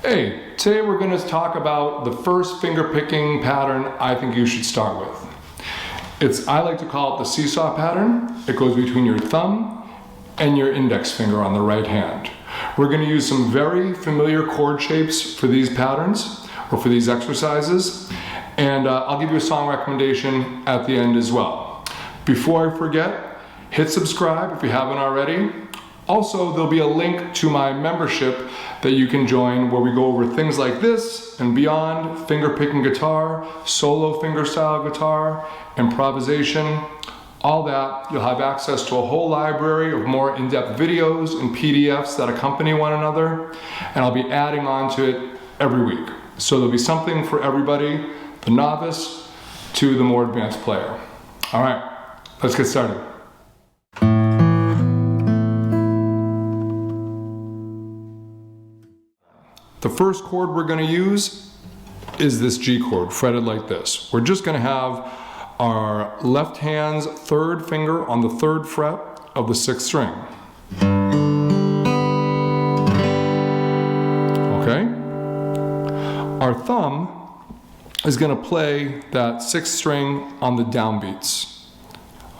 Hey, today we're going to talk about the first finger picking pattern I think you should start with. I like to call it the seesaw pattern. It goes between your thumb and your index finger on the right hand. We're going to use some very familiar chord shapes for these patterns or for these exercises, and I'll give you a song recommendation at the end as well. Before I forget, hit subscribe if you haven't already. Also, there'll be a link to my membership that you can join where we go over things like this and beyond: finger picking guitar, solo fingerstyle guitar, improvisation, all that. You'll have access to a whole library of more in-depth videos and PDFs that accompany one another, and I'll be adding on to it every week. So there'll be something for everybody, the novice to the more advanced player. All right, let's get started. The first chord we're going to use is this G chord, fretted like this. We're just going to have our left hand's third finger on the third fret of the sixth string. Okay? Our thumb is going to play that sixth string on the downbeats.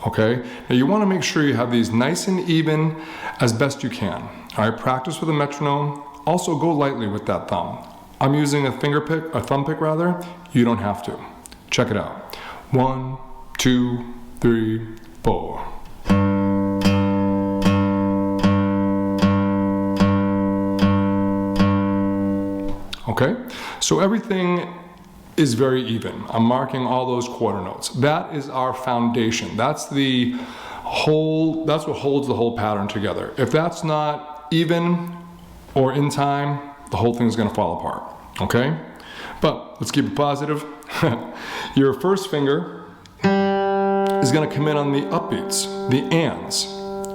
Okay? Now you want to make sure you have these nice and even as best you can. All right? Practice with a metronome. Also go lightly with that thumb. I'm using a thumb pick rather. You don't have to. Check it out. 1, 2, 3, 4. Okay? So everything is very even. I'm marking all those quarter notes. That is our foundation. That's what holds the whole pattern together. If that's not even or in time, the whole thing is going to fall apart, okay? But let's keep it positive. Your first finger is going to come in on the upbeats, the ands,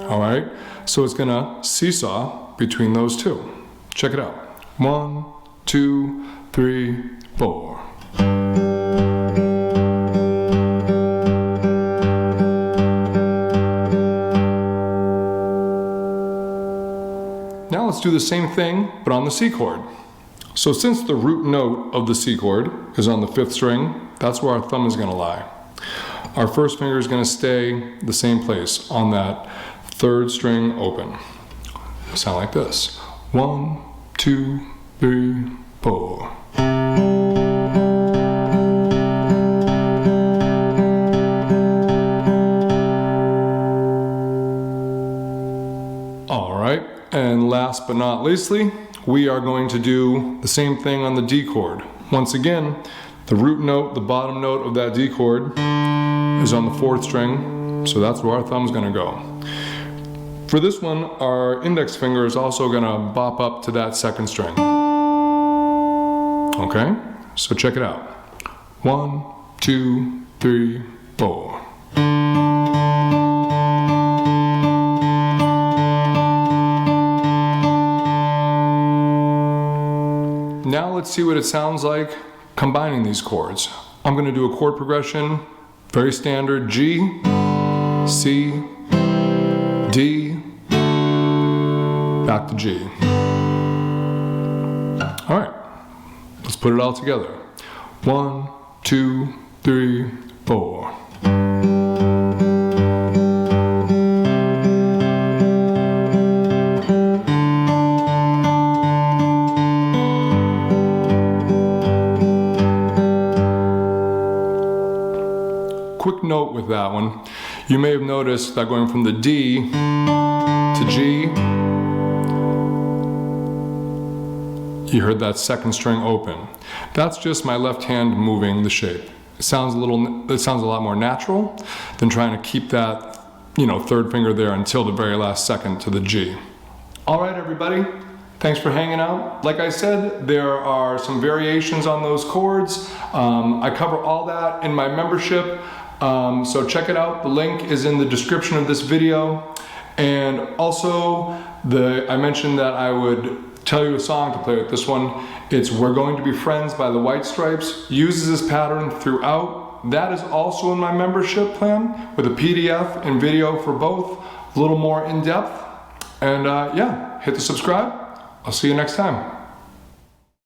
all right? So it's going to seesaw between those two. Check it out. 1, 2, 3, 4. Now let's do the same thing, but on the C chord. So since the root note of the C chord is on the fifth string, that's where our thumb is going to lie. Our first finger is going to stay the same place on that third string open. It'll sound like this. 1, 2, 3, 4. All right. And last but not leastly, we are going to do the same thing on the D chord. Once again, the root note, the bottom note of that D chord is on the fourth string, so that's where our thumb's going to go. For this one, our index finger is also going to bop up to that second string. Okay? So check it out. 1, 2, 3, 4. Now let's see what it sounds like combining these chords. I'm going to do a chord progression, very standard: G, C, D, back to G. All right, let's put it all together. 1, 2, 3, 4. Quick note with that one, you may have noticed that going from the D to G, you heard that second string open. That's just my left hand moving the shape. It sounds a lot more natural than trying to keep that, third finger there until the very last second to the G. All right, everybody. Thanks for hanging out. Like I said, there are some variations on those chords. I cover all that in my membership. So check it out. The link is in the description of this video. And also, I mentioned that I would tell you a song to play with this one. It's "We're Going to Be Friends" by the White Stripes. Uses this pattern throughout. That is also in my membership plan with a PDF and video for both, a little more in depth. And yeah, hit the subscribe. I'll see you next time.